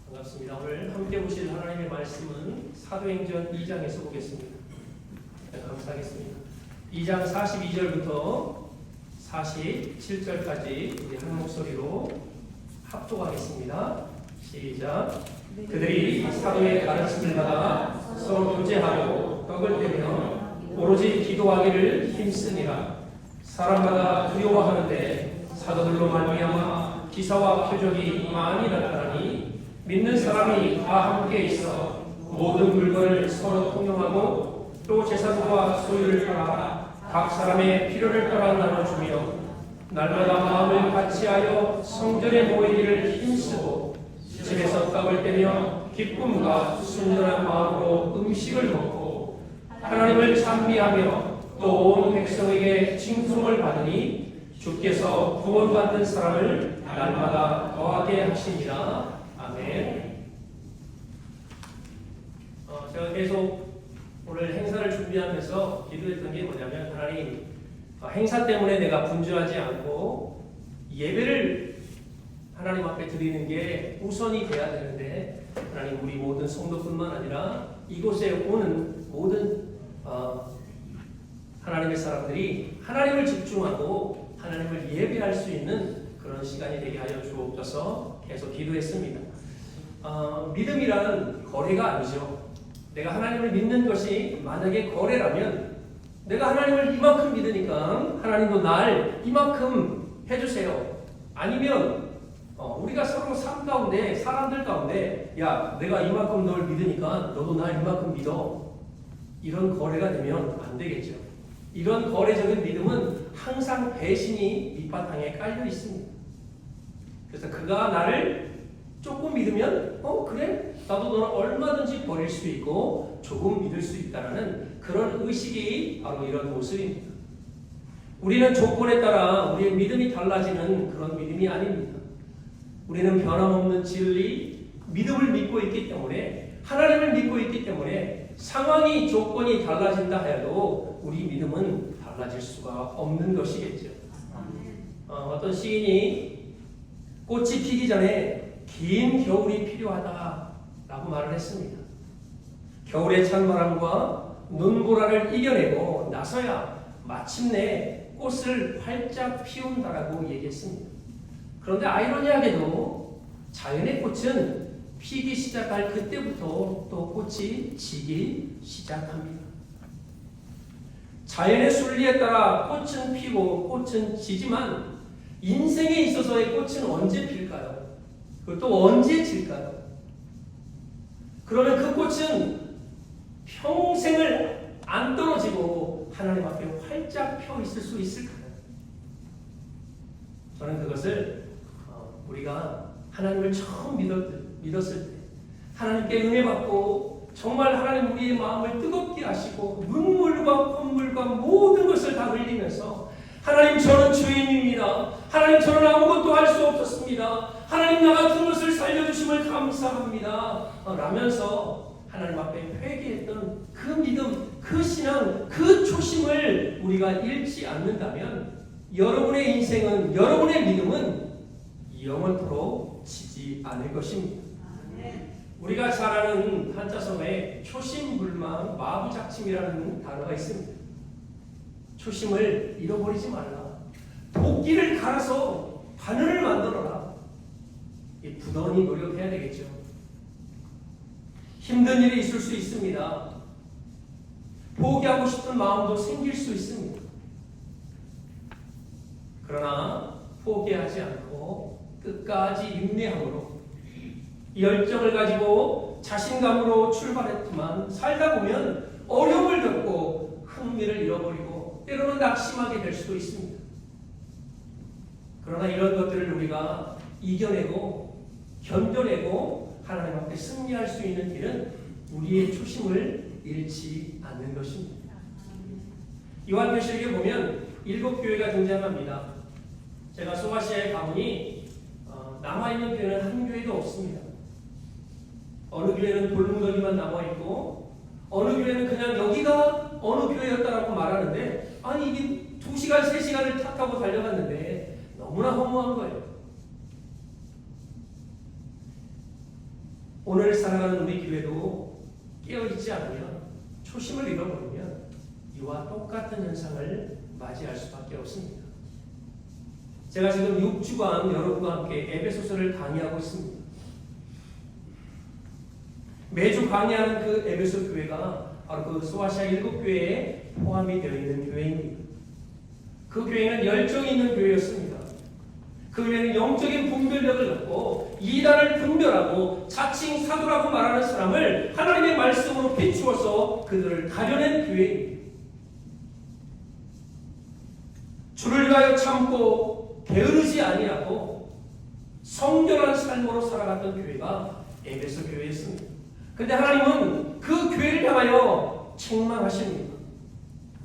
반갑습니다. 오늘 함께 보실 하나님의 말씀은 사도행전 2장에서 보겠습니다. 감사하겠습니다. 2장 42절부터 47절까지 우리 한 목소리로 합독하겠습니다. 시작. 그들이 사도의 가르침을 받아 서로 교제하고 떡을 떼며 오로지 기도하기를 힘쓰니라. 사람마다 두려워하는데 사도들로 말미암아 기사와 표적이 많이 나타나니 믿는 사람이 다 함께 있어 모든 물건을 서로 통용하고 또 재산과 소유를 팔아 각 사람의 필요를 따라 나눠주며 날마다 마음을 같이하여 성전에 모이기를 힘쓰고 집에서 떡을 떼며 기쁨과 순전한 마음으로 음식을 먹고 하나님을 찬미하며 또 온 백성에게 칭송을 받으니 주께서 구원받는 사람을 날마다 더하게 하시니라. 아멘. 제가 계속 오늘 행사를 준비하면서 기도했던 게 뭐냐면, 하나님, 행사 때문에 내가 분주하지 않고 예배를 하나님 앞에 드리는 게 우선이 돼야 되는데, 하나님, 우리 모든 성도뿐만 아니라 이곳에 오는 모든 하나님의 사람들이 하나님을 집중하고 하나님을 예배할 수 있는 그런 시간이 되게 하여 주옵소서. 계속 기도했습니다. 믿음이란 거래가 아니죠. 내가 하나님을 믿는 것이 만약에 거래라면, 내가 하나님을 이만큼 믿으니까 하나님도 날 이만큼 해주세요. 아니면 우리가 서로 삶 가운데, 사람들 가운데, 야, 내가 이만큼 널 믿으니까 너도 날 이만큼 믿어. 이런 거래가 되면 안 되겠죠. 이런 거래적인 믿음은 항상 배신이 밑바탕에 깔려 있습니다. 그래서 그가 나를 조금 믿으면 그래? 나도 너를 얼마든지 버릴 수 있고 조금 믿을 수 있다는 그런 의식이 바로 이런 모습입니다. 우리는 조건에 따라 우리의 믿음이 달라지는 그런 믿음이 아닙니다. 우리는 변함없는 진리, 믿음을 믿고 있기 때문에, 하나님을 믿고 있기 때문에 상황이, 조건이 달라진다 하여도 우리 믿음은 달라질 수가 없는 것이겠죠. 어떤 시인이 꽃이 피기 전에 긴 겨울이 필요하다라고 말을 했습니다. 겨울의 찬바람과 눈보라를 이겨내고 나서야 마침내 꽃을 활짝 피운다라고 얘기했습니다. 그런데 아이러니하게도 자연의 꽃은 피기 시작할 그때부터 또 꽃이 지기 시작합니다. 자연의 순리에 따라 꽃은 피고 꽃은 지지만 인생에 있어서의 꽃은 언제 필까요? 그것도 언제 질까요? 그러면 그 꽃은 평생을 안 떨어지고 하나님 앞에 활짝 펴 있을 수 있을까요? 저는 그것을 우리가 하나님을 처음 믿었을 때, 하나님께 은혜 받고 정말 하나님 우리의 마음을 뜨겁게 하시고 눈물과 콧물과 모든 것을 다 흘리면서, 하나님, 저는 주인입니다. 하나님, 저는 아무것도 할 수 없었습니다. 하나님, 나 같은 것을 살려주심을 감사합니다. 라면서 하나님 앞에 회개했던 그 믿음, 그 신앙, 그 초심을 우리가 잃지 않는다면 여러분의 인생은, 여러분의 믿음은 영원토록 지지 않을 것입니다. 우리가 잘 아는 한자성어에 초심불망 마부작침이라는 단어가 있습니다. 초심을 잃어버리지 말라. 도끼를 갈아서 바늘을 만들어라. 부단히 노력해야 되겠죠. 힘든 일이 있을 수 있습니다. 포기하고 싶은 마음도 생길 수 있습니다. 그러나 포기하지 않고 끝까지 인내함으로, 열정을 가지고 자신감으로 출발했지만 살다 보면 어려움을 겪고 흥미를 잃어버리고 때로는 낙심하게 될 수도 있습니다. 그러나 이런 것들을 우리가 이겨내고 견뎌내고 하나님 앞에 승리할 수 있는 길은 우리의 초심을 잃지 않는 것입니다. 요한계시록에 보면 7교회가 등장합니다. 제가 소아시아에 가보니 남아있는 교회는 한 교회도 없습니다. 어느 교회는 돌무더기만 남아있고, 어느 교회는 그냥 여기가 어느 교회였다라고 말하는데, 아니 이게 2시간, 3시간을 차 타고 달려갔는데 너무나 허무한 거예요. 오늘 살아가는 우리 교회도 깨어있지 않으면, 초심을 잃어버리면 이와 똑같은 현상을 맞이할 수밖에 없습니다. 제가 지금 6주간 여러분과 함께 에베소서를 강의하고 있습니다. 매주 강의하는 그 에베소 교회가 바로 그 소아시아 7교회에 포함이 되어 있는 교회입니다. 그 교회는 열정이 있는 교회였습니다. 그 교회는 영적인 분별력을 갖고 이단을 분별하고 자칭 사도라고 말하는 사람을 하나님의 말씀으로 비추어서 그들을 가려낸 교회입니다. 주를 위하여 참고 게으르지 아니하고 성결한 삶으로 살아갔던 교회가 에베소 교회였습니다. 그런데 하나님은 그 교회를 향하여 책망하십니다.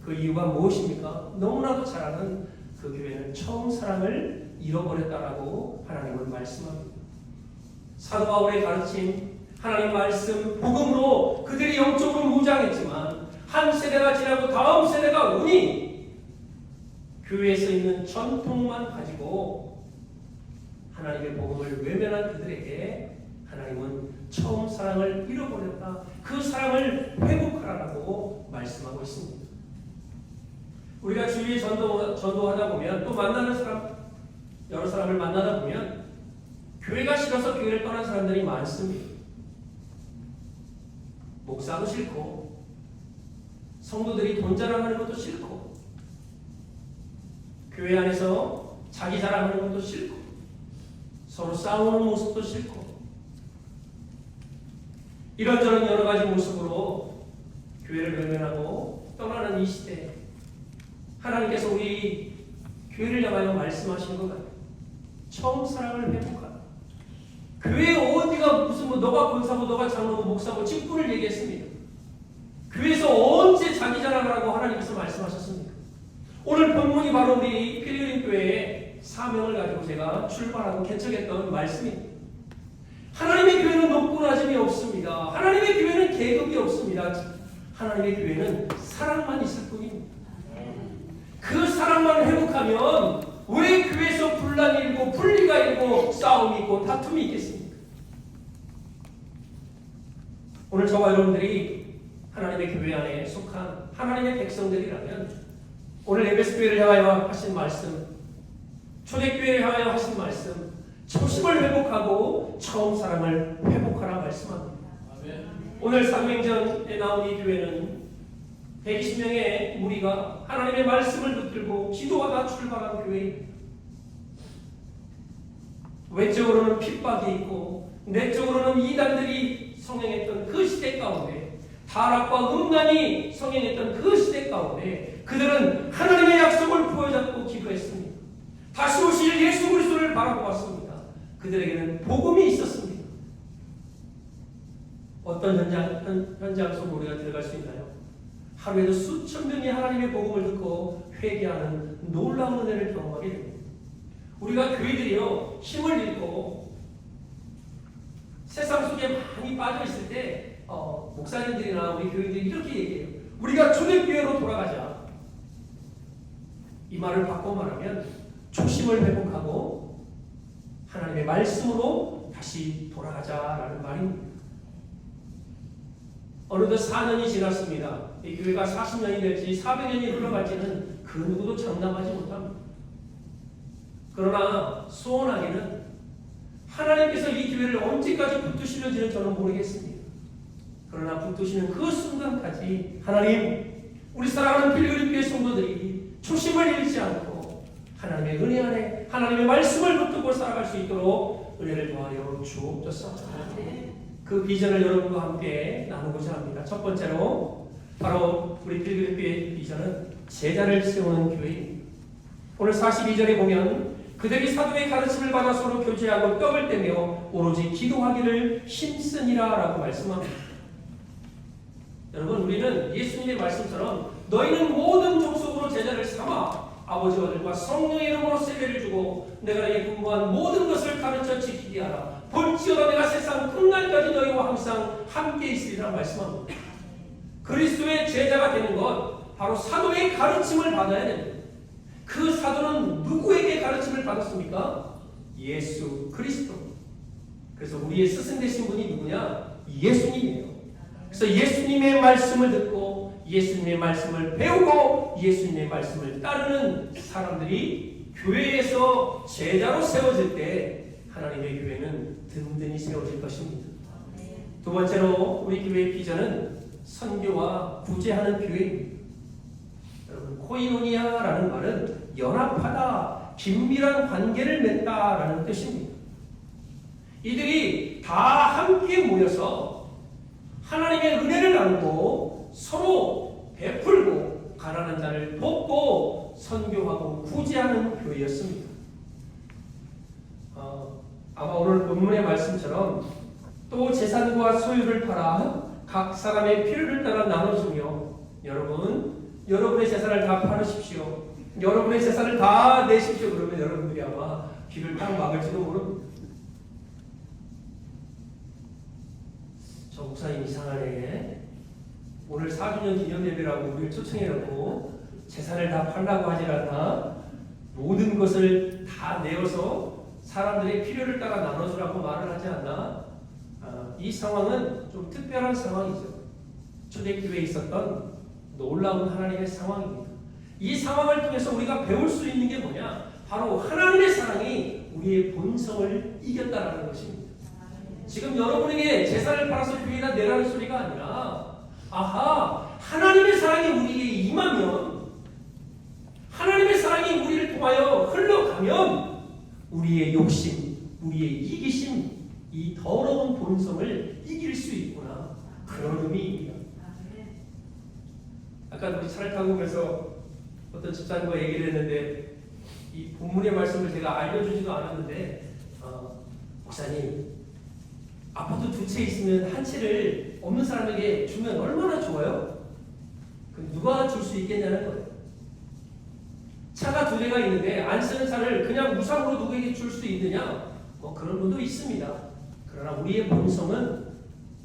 그 이유가 무엇입니까? 너무나도 잘 아는 그 교회는 처음 사랑을 잃어버렸다라고 하나님은 말씀합니다. 사도 바울의 가르침, 하나님 말씀, 복음으로 그들이 영적으로 무장했지만 한 세대가 지나고 다음 세대가 오니 교회에서 있는 전통만 가지고 하나님의 복음을 외면한 그들에게 하나님은 처음 사랑을 잃어버렸다. 그 사랑을 회복하라고 말씀하고 있습니다. 우리가 주위에 전도하다 보면 또 만나는 사람, 여러 사람을 만나다 보면 교회가 싫어서 교회를 떠난 사람들이 많습니다. 목사도 싫고 성도들이 돈 자랑하는 것도 싫고 교회 안에서 자기 자랑하는 것도 싫고 서로 싸우는 모습도 싫고 이런저런 여러 가지 모습으로 교회를 외면하고 떠나는 이 시대에 하나님께서 우리 교회를 향하여 말씀하신 것 같아요. 처음 사랑을 회복하라. 교회 어디가 무슨 너가 권사고 너가 장로고 목사고 직분을 얘기했습니다. 교회에서 언제 자기 자랑을 하고 하나님께서 말씀하셨습니까? 오늘 본문이 바로 우리 필리핀 교회의 사명을 가지고 제가 출발하고 개척했던 말씀입니다. 하나님의 교회는 높고 낮음이 없습니다. 하나님의 교회는 계급이 없습니다. 하나님의 교회는 사랑만 있을 뿐입니다. 그 사랑만 회복하면 왜 교회에서 분란이 일고 분리가 일고 싸움이 있고 다툼이 있겠습니까? 오늘 저와 여러분들이 하나님의 교회 안에 속한 하나님의 백성들이라면 오늘 에베소 교회를 향하여 하신 말씀, 초대교회를 향하여 하신 말씀, 초심을 회복하고 처음 사랑을 회복하라 말씀합니다. 아멘. 오늘 사도행전에 나온 이 교회는 120명의 무리가 하나님의 말씀을 붙들고 기도하다 출발한 교회입니다. 외적으로는 핍박이 있고 내적으로는 이단들이 성행했던 그 시대 가운데, 타락과 음란이 성행했던 그 시대 가운데 그들은 하나님의 약속을 부여잡고 기도했습니다. 다시 오실 예수 그리스도를 바라보았습니다. 그들에게는 복음이 있었습니다. 어떤 현장 속으로 우리가 들어갈 수 있나요? 하루에도 수천 명이 하나님의 복음을 듣고 회개하는 놀라운 은혜를 경험하게 됩니다. 우리가 교회들이요 힘을 잃고 세상 속에 많이 빠져 있을 때 목사님들이나 우리 교회들이 이렇게 얘기해요. 우리가 초대교회로 돌아가자. 이 말을 바꿔 말하면 초심을 회복하고 하나님의 말씀으로 다시 돌아가자라는 말입니다. 어느덧 4년이 지났습니다. 이 교회가 40년이 될지 400년이 흘러갈지는 그 누구도 장담하지 못합니다. 그러나 소원하기는 하나님께서 이 교회를 언제까지 붙드시는지는 저는 모르겠습니다. 그러나 붙드시는 그 순간까지 하나님, 우리 사랑하는 필리핀 교회 성도들이 초심을 잃지 않고 하나님의 은혜 안에 하나님의 말씀을 붙들고 살아갈 수 있도록 은혜를 더하여 주옵소서. 그 비전을 여러분과 함께 나누고자 합니다. 첫 번째로 바로 우리 필리핀 교회의 비전은 제자를 세우는 교회입니다. 오늘 42절에 보면 그들이 사도의 가르침을 받아 서로 교제하고 떡을 떼며 오로지 기도하기를 힘쓰니라 라고 말씀합니다. 여러분, 우리는 예수님의 말씀처럼 너희는 모든 족속으로 제자를 삼아 아버지와 아들과 성령의 이름으로 세례를 주고 내가 너희에게 분부한 모든 것을 가르쳐 지키게 하라. 볼지어다 내가 세상 끝날까지 너희와 항상 함께 있으리라 말씀합니다. 그리스도의 제자가 되는 것, 바로 사도의 가르침을 받아야 됩니다. 그 사도는 누구에게 가르침을 받았습니까? 예수 그리스도. 그래서 우리의 스승 되신 분이 누구냐? 예수님이에요. 그래서 예수님의 말씀을 듣고 예수님의 말씀을 배우고 예수님의 말씀을 따르는 사람들이 교회에서 제자로 세워질 때 하나님의 교회는 든든히 세워질 것입니다. 두 번째로 우리 교회의 비전은 선교와 구제하는 교회입니다. 여러분, 코이노니아라는 말은 연합하다, 긴밀한 관계를 맺다라는 뜻입니다. 이들이 다 함께 모여서 하나님의 은혜를 나누고 서로 베풀고 가난한 자를 돕고 선교하고 구제하는 교회였습니다. 아마 오늘 본문의 말씀처럼 또 재산과 소유를 팔아 각 사람의 필요를 따라 나눠주며 여러분의 재산을 다 팔으십시오. 여러분의 재산을 다 내십시오. 그러면 여러분들이 아마 귀를 딱 막을지도 모릅니다. 저 목사님 이상하네. 오늘 4주년 기념 예배라고 우리를 초청해놓고 재산을 다 팔라고 하질 않나? 모든 것을 다 내어서 사람들의 필요를 따라 나눠주라고 말을 하지 않나? 이 상황은 좀 특별한 상황이죠. 초대교회에 있었던 놀라운 하나님의 상황입니다. 이 상황을 통해서 우리가 배울 수 있는 게 뭐냐? 바로 하나님의 사랑이 우리의 본성을 이겼다는 것입니다. 지금 여러분에게 재산을 팔아서 교회에다 내라는 소리가 아니라 하나님의 사랑이 우리에게 임하면 하나님의 사랑이 우리를 통하여 흘러가면 우리의 욕심, 우리의 이기심, 이 더러운 본성을 이길 수 있구나. 그런 의미입니다. 아까 우리 차를 타고 오면서 어떤 집사님과 얘기를 했는데 이 본문의 말씀을 제가 알려주지도 않았는데 목사님, 아파트 2채 있으면 한 채를 없는 사람에게 주면 얼마나 좋아요? 누가 줄 수 있겠냐는 거예요. 차가 2대가 있는데 안 쓰는 차를 그냥 무상으로 누구에게 줄 수 있느냐? 그런 분도 있습니다. 그러나 우리의 본성은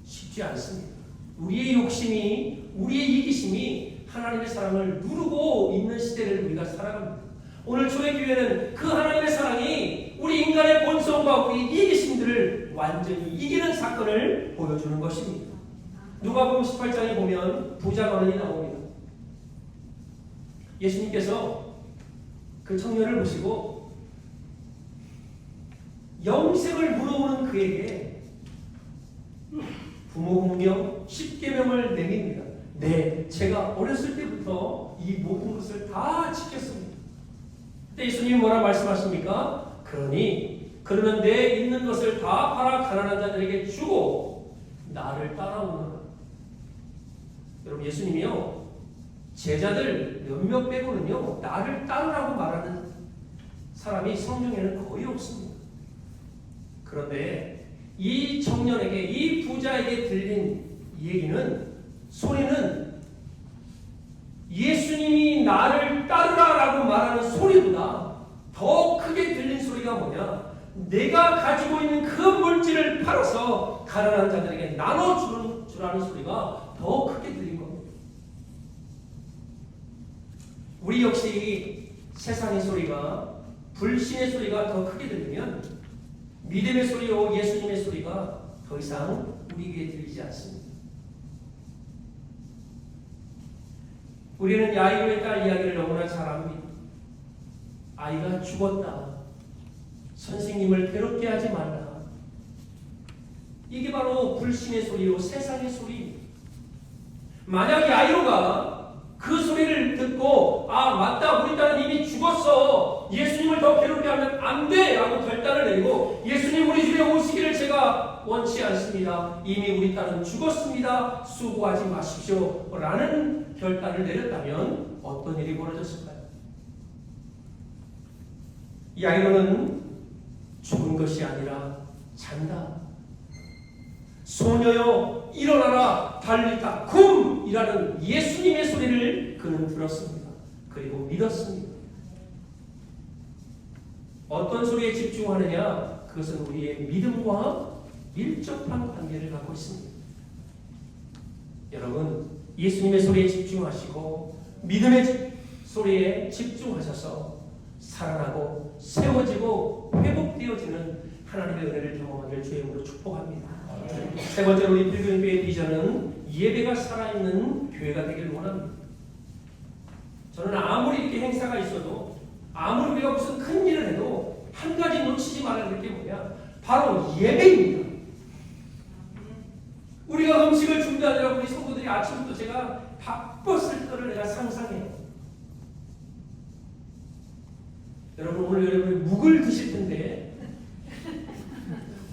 쉽지 않습니다. 우리의 욕심이, 우리의 이기심이 하나님의 사랑을 누르고 있는 시대를 우리가 살아갑니다. 오늘 초대교회는 그 하나님의 사랑이 우리 인간의 본성과 우리 이기심들을 완전히 이기는 사건을 보여주는 것입니다. 누가복음 18장에 보면 부자 어른이 나옵니다. 예수님께서 그 청년을 보시고 영생을 물어보는 그에게 부모 공명 10계명을 내밉니다. 네, 제가 어렸을 때부터 이 모든 것을 다 지켰습니다. 그때 예수님이 뭐라 말씀하십니까? 그러면 내 있는 것을 다 팔아 가난한 자들에게 주고 나를 따라오너라. 여러분, 예수님이요 제자들 몇몇 빼고는요 나를 따르라고 말하는 사람이 성경에는 거의 없습니다. 그런데 이 청년에게, 이 부자에게 들린 소리는 예수님이 나를 따르라라고 말하는 소리보다 더 크게 들린 소리가 뭐냐? 내가 가지고 있는 그 물질을 팔아서 가난한 자들에게 나눠주라는 소리가 더 크게 들린 겁니다. 우리 역시 세상의 소리가, 불신의 소리가 더 크게 들리면 믿음의 소리요 예수님의 소리가 더 이상 우리 귀에 들리지 않습니다. 우리는 야이로의 딸 이야기를 너무나 잘 압니다. 아이가 죽었다. 선생님을 괴롭게 하지 말라. 이게 바로 불신의 소리요 세상의 소리입니다. 만약 야이로가 그 소리를 듣고 맞다, 우리 딸은 이미 죽었어, 예수님을 더 괴롭게 하면 안 돼 라고 결단을 내리고 예수님 우리 집에 오시기를 제가 원치 않습니다, 이미 우리 딸은 죽었습니다, 수고하지 마십시오 라는 결단을 내렸다면 어떤 일이 벌어졌을까요? 야이로는 죽은 것이 아니라 잔다. 소녀여 일어나라 달리다 쿰 이라는 예수님의 소리를 그는 들었습니다. 그리고 믿었습니다. 어떤 소리에 집중하느냐? 그것은 우리의 믿음과 밀접한 관계를 갖고 있습니다. 여러분, 예수님의 소리에 집중하시고 믿음의 소리에 집중하셔서 살아나고 세워지고 회복되어지는 하나님의 은혜를 경험하기를 주의 이름으로 축복합니다. 세 번째로 우리 필그림교회 비전은 예배가 살아있는 교회가 되기를 원합니다. 저는 아무리 이렇게 행사가 있어도 아무리 우리가 무슨 큰 일을 해도 한 가지 놓치지 말아야 될 게 뭐냐? 바로 예배입니다. 우리가 음식을 준비하느라 우리 성도들이 아침부터 제가 바빴을 거를 내가 상상해요. 여러분 오늘 여러분이 묵을 드실 텐데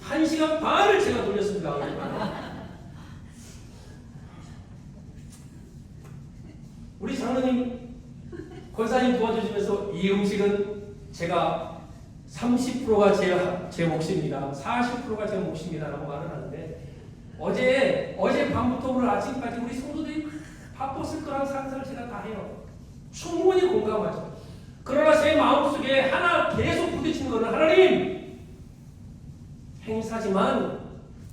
1시간 반을 제가 돌렸습니다. 우리 장로님, 권사님 도와주시면서 이 음식은 제가 30%가 제 몫입니다. 40%가 제 몫입니다. 라고 말을 하는데 어제 밤부터 오늘 아침까지 우리 성도들이 바빴을 거라는 상상을 제가 다 해요. 충분히 공감하죠. 그러나 제 마음속에 하나 계속 부딪히는 것은 하나님, 행사지만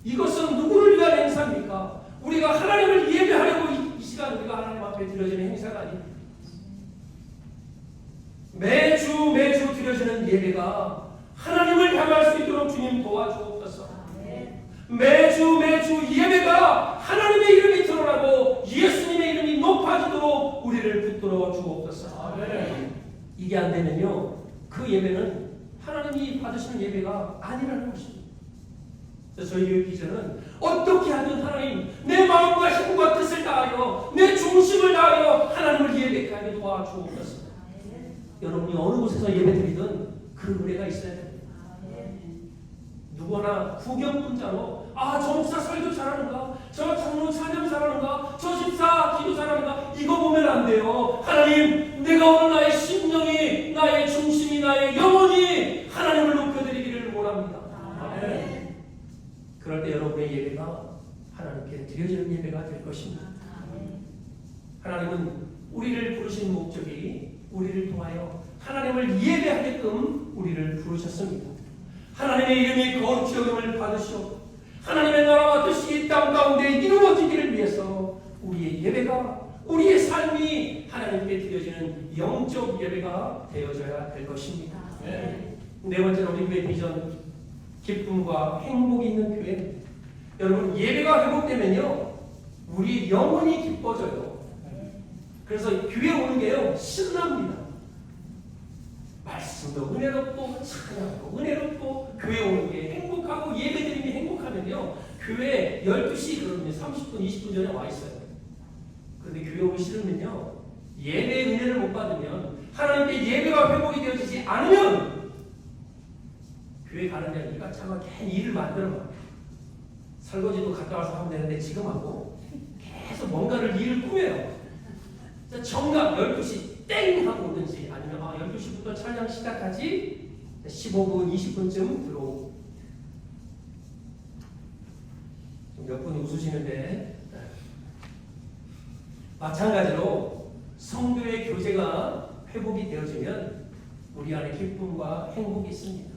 이것은 누구를 위한 행사입니까? 우리가 하나님을 예배하려고 이 시간 우리가 하나님 앞에 드려지는 행사가 아닙니다. 매주 드려지는 예배가 하나님을 향할 수 있도록 주님 도와주옵소서. 매주 예배가 하나님의 이름이 드러나고 예수님의 이름이 높아지도록 우리를 붙들어 주옵소서. 이게 안 되면요, 그 예배는 하나님이 받으시는 예배가 아니라는 것입니다. 그래서 저희 교회 비전은 어떻게 하든 하나님, 내 마음과 힘과 뜻을 다하여 내 중심을 다하여 하나님을 예배케 하게 도와주옵소서. 여러분이 어느 곳에서 예배드리든 그 은혜가 있어야 됩니다. 누구나 구경분자로 저 목사 설교 잘하는가, 저 장로 찬양 잘하는가, 저 집사 기도 잘하는가, 이거 보면 안 돼요. 하나님, 내가 오늘 나의 심령이, 나의 중심이, 나의 영혼이 하나님을 높여드리기를 원합니다. 그럴 때 여러분의 예배가 하나님께 드려지는 예배가 될 것입니다. 하나님은 우리를 부르신 목적이 우리를 통하여 하나님을 예배하게끔 우리를 부르셨습니다. 하나님의 이름이 거룩히 여김을 받으시옵고 하나님의 나라와 뜻이 이 땅 가운데 이루어지기를 위해서 우리의 예배가, 우리의 삶이 하나님께 드려지는 영적 예배가 되어져야 될 것입니다. 네 번째로 우리 교회 비전, 기쁨과 행복이 있는 교회입니다. 여러분, 예배가 회복되면요, 우리 영혼이 기뻐져요. 그래서 교회 오는 게요, 신납니다. 말씀도 은혜롭고 찬양도 은혜롭고 교회 오는 게 행복하고 예배드림이 행복하면요, 교회 12시 그러면 30분 20분 전에 와 있어요. 그런데 교회 오기 싫으면요, 예배의 은혜를 못 받으면, 하나님께 예배가 회복이 되어지지 않으면 교회 가는 데 이것저것 괜히 일을 만들어봐. 설거지도 갔다 와서 하면 되는데 지금 하고 계속 뭔가를 일을 꾸며요. 정각 12시 땡 하고 오든지, 아니면 12시부터 찬양 시작하지 15분 20분쯤 들어오고. 몇 분 웃으시는데, 마찬가지로 성도의 교제가 회복이 되어지면 우리 안에 기쁨과 행복이 있습니다.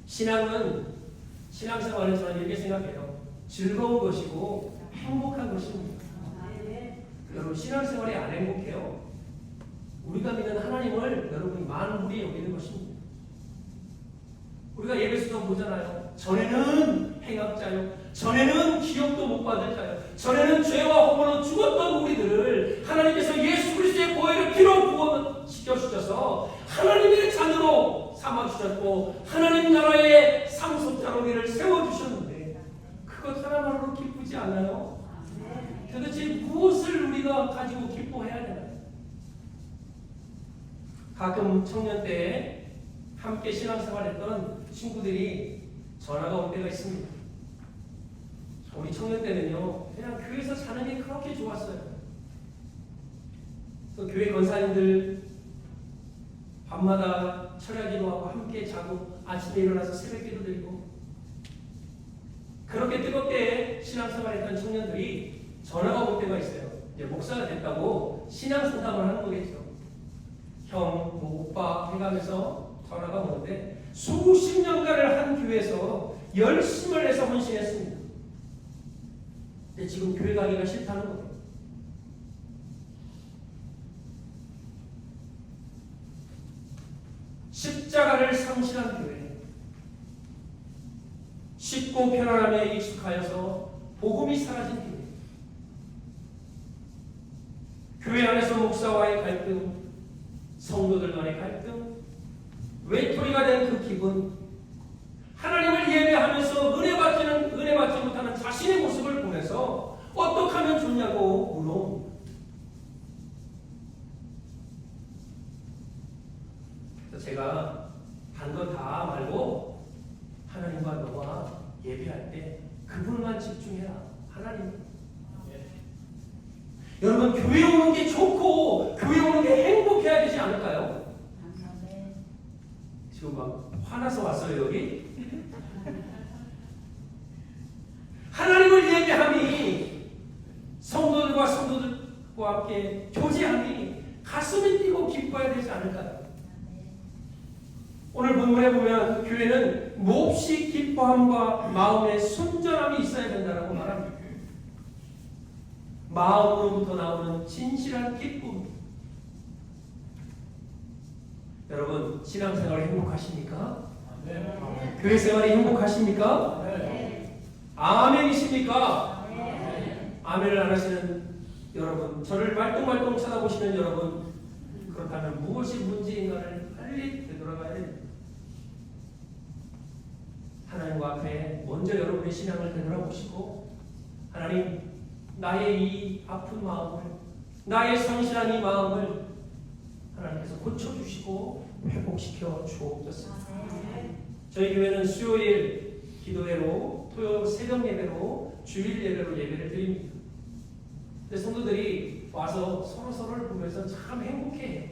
신앙생활은 저는 이렇게 생각해요. 즐거운 것이고 행복한 것입니다. 여러분, 신앙생활이 안 행복해요. 우리가 믿는 하나님을 여러분이 만물이 여기는 것입니다. 우리가 예배에서도 보잖아요. 전에는 행악자요, 전에는 기업도 못 받을 자요, 전에는 죄와 허물로 죽었던 우리들을 하나님께서 예수 그리스도의 보혈의 피로 구원시켜 주셔서 하나님의 자녀로 삼아 주셨고 하나님 나라의 상속자로 우리를 세워 주셨는데, 그것 하나만으로 기쁘지 않나요? 도대체 무엇을 우리가 가지고 기뻐해야 되나요? 가끔 청년 때 함께 신앙생활했던 친구들이 전화가 올 때가 있습니다. 우리 청년 때는요, 그냥 교회에서 사는 게 그렇게 좋았어요. 또 교회 권사님들 밤마다 철야 기도하고 함께 자고 아침에 일어나서 새벽 기도 드리고, 그렇게 뜨겁게 신앙생활했던 청년들이 전화가 올 때가 있어요. 이제 목사가 됐다고 신앙 상담을 하는 거겠죠. 형, 오빠 해가면서 전화가 오는데, 수십 년간을 한 교회에서 열심을 해서 헌신했습니다. 근데 지금 교회 가기가 싫다는 거예요. 십자가를 상실한 교회, 쉽고 편안함에 익숙하여서 복음이 사라진 교회. 교회 안에서 목사와의 갈등, 성도들 간의 갈등, 외톨이가 된 그 기분, 하나님을 예배하면서 은혜 받지 못하는 자신의 모습을 보면서 어떻게 하면 좋냐고 물어옵니다. 그래서 제가 한 거 다 말고 하나님과 너와 예배할 때 그분만 집중해라. 하나님. 여러분, 교회 오는 게 좋고 교회 오는 게 행복해야 되지 않을까요? 지금 막 화나서 왔어요 여기? 하나님을 예배함이 성도들과 함께 교제함이 가슴이 뛰고 기뻐야 되지 않을까요? 오늘 본문에 보면 교회는 몹시 기뻐함과 마음의 순전함이 있어야 된다고 말합니다. 마음으로부터 나오는 진실한 기쁨. 여러분, 신앙생활 행복하십니까? 네. 교회 생활이 행복하십니까? 네. 아멘이십니까? 네. 아멘을 안 하시는 여러분, 저를 말똥말똥 쳐다보시는 여러분, 그렇다면 무엇이 문제인가를 빨리 되돌아가야 됩니다. 하나님과 앞에 먼저 여러분의 신앙을 되돌아보시고, 하나님, 나의 이 아픈 마음을, 나의 성실한 이 마음을 하나님께서 고쳐주시고 회복시켜 주옵소서. 저희 교회는 수요일 기도회로, 토요일 새벽 예배로, 주일 예배로 예배를 드립니다. 근데 성도들이 와서 서로서로를 보면서 참 행복해해요.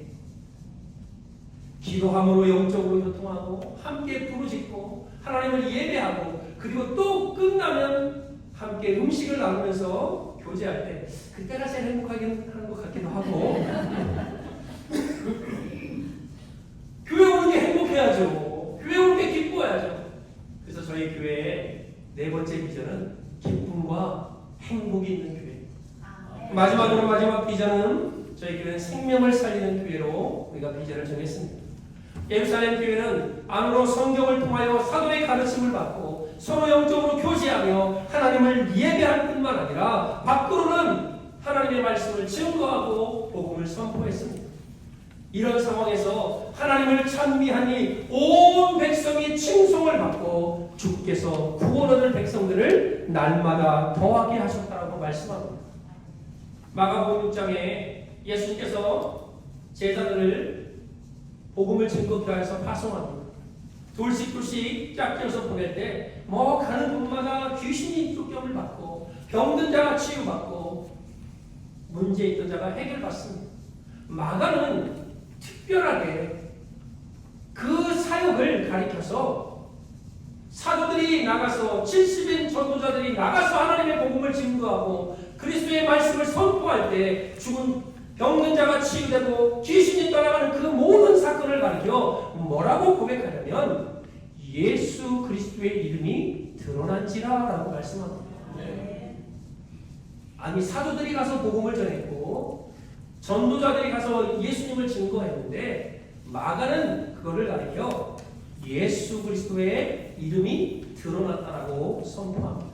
기도함으로 영적으로 교통하고 함께 부르짖고 하나님을 예배하고, 그리고 또 끝나면 함께 음식을 나누면서 교제할 때 그때가 제일 행복하게 하는 것 같기도 하고 교회 오는 게 행복해야죠. 교회 오는 게 기뻐야죠. 그래서 저희 교회의 네 번째 비전은 기쁨과 행복이 있는 교회. 마지막 비전은 저희 교회는 생명을 살리는 교회로 우리가 비전을 정했습니다. 예루살렘 교회는 안으로 성경을 통하여 사도의 가르침을 받고 서로 영적으로 교제하며 하나님을 예배할 뿐만 아니라 밖으로는 하나님의 말씀을 증거하고 복음을 선포했습니다. 이런 상황에서 하나님을 찬미하니 온 백성이 칭송을 받고 주께서 구원 얻을 백성들을 날마다 더하게 하셨다고 말씀합니다. 마가복음 6장에 예수님께서 제자들을 복음을 증거케 해서 파송합니다. 둘씩 짝지어서 보낼 때 가는 곳마다 귀신이 쫓겨을 받고 병든 자가 치유받고 문제 있던 자가 해결받습니다. 마가는 특별하게 그 사역을 가리켜서 사도들이 나가서 70인 전도자들이 나가서 하나님의 복음을 증거하고 그리스도의 말씀을 선포할 때 죽은 병든 자가 치유되고 귀신이 떠나가는 그 모든 사건을 가리켜 뭐라고 고백하냐면 예수 그리스도의 이름이 드러난지라라고 말씀합니다. 아니, 사도들이 가서 복음을 전했고 전도자들이 가서 예수님을 증거했는데 마가는 그거를 가리켜 예수 그리스도의 이름이 드러났다라고 선포합니다.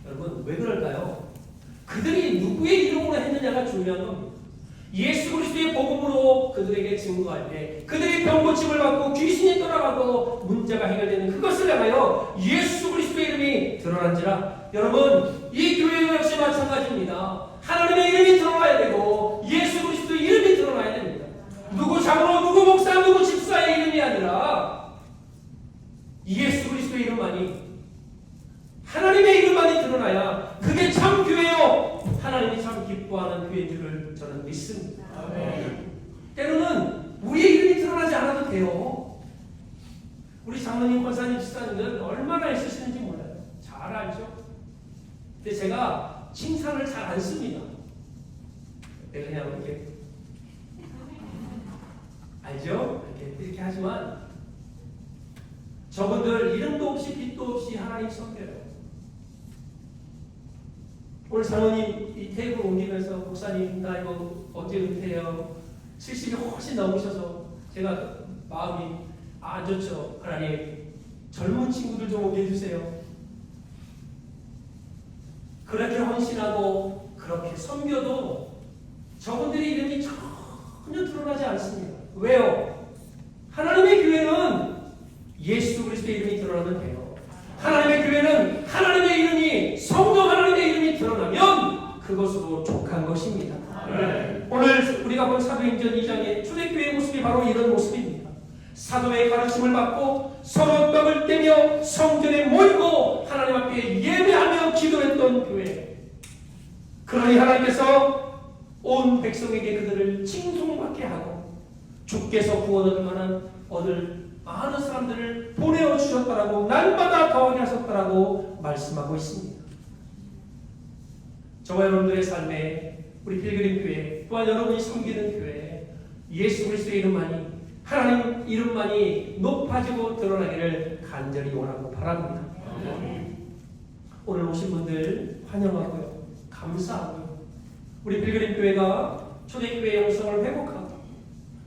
여러분, 왜 그럴까요? 그들이 누구의 이름으로 했느냐가 중요한 겁니다. 예수 그리스도의 복음으로 그들에게 증거할 때 그들이 병고침을 받고 귀신이 떠나가고 문제가 해결되는 그것을 향하여 예수 그리스도의 이름이 드러난지라. 여러분, 이 교회 역시 마찬가지입니다. 하나님의 이름이 드러나야 되고 예수 그리스도의 이름이 드러나야 됩니다. 누구 장로, 누구 목사, 누구 집사의 이름이 아니라 예수 그리스도의 이름만이, 하나님의 이름만이 드러나야 그게 참 교회요, 하나님이 참 기뻐하는 교회인 줄을 저는 믿습니다. 때로는 우리의 이름이 드러나지 않아도 돼요. 우리 장로님, 권사님, 집사님들 얼마나 애쓰시는지 몰라요. 잘 알죠. 근데 제가 칭찬을 잘 안 씁니다. 내가 그냥 이렇게 알죠? 이렇게 하지만 저분들 이름도 없이 빛도 없이 하나님 섬겨요. 오늘 장로님 이 테이블 옮기면서 목사님, 나 이거 언제 은퇴해요? 70이 훨씬 넘으셔서 제가 마음이 안 좋죠. 하나님, 젊은 친구들 좀 오게 해주세요. 그렇게 헌신하고 그렇게 섬겨도 저분들의 이름이 전혀 드러나지 않습니다. 왜요? 하나님의 교회는 예수 그리스도의 이름이 드러나면 돼요. 하나님의 교회는 하나님의 이름이, 성령 하나님의 이름이 드러나면 그것으로 족한 것입니다. 오늘 우리가 본 사도행전 2장의 초대교회의 모습이 바로 이런 모습입니다. 사도의 가르침을 받고 서로 떡을 떼며 성전에 모이고 하나님 앞에 예배하며 기도했던 교회. 그러니 하나님께서 온 백성에게 그들을 칭송받게 하고 주께서 구원 얻을 많은 사람들을 보내어 주셨다라고 날마다 더하게 하셨다라고 말씀하고 있습니다. 저와 여러분들의 삶에 우리 필그림 교회 또한 여러분이 섬기는 교회 예수 그리스도의 이름만이 하나님 이름만이 높아지고 드러나기를 간절히 원하고 바랍니다. 오늘 오신 분들 환영하고요. 감사하고요. 우리 필그림 교회가 초대교회의 영성을 회복하고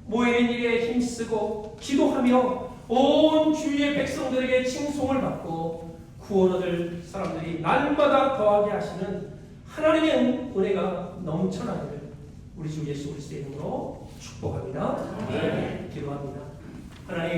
모이는 일에 힘쓰고 기도하며 온 주위의 백성들에게 칭송을 받고 구원 얻을 사람들이 날마다 더하게 하시는 하나님의 은혜가 넘쳐나기를 우리 주 예수 그리스도의 이름으로 축복합니다. 기도합니다. 하나님